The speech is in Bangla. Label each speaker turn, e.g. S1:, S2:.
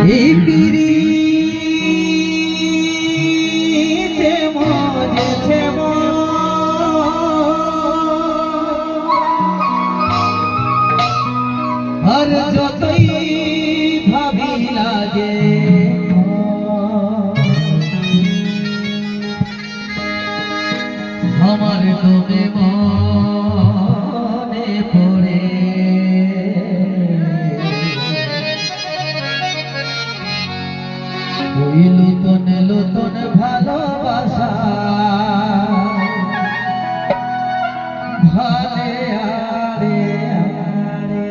S1: এই পিরিতে মজেছে আর যতই ভাবি লাগে আমার দমে মনে পড়ে ওই লুতন লুতন ভালোবাসা ভালে আরে আরে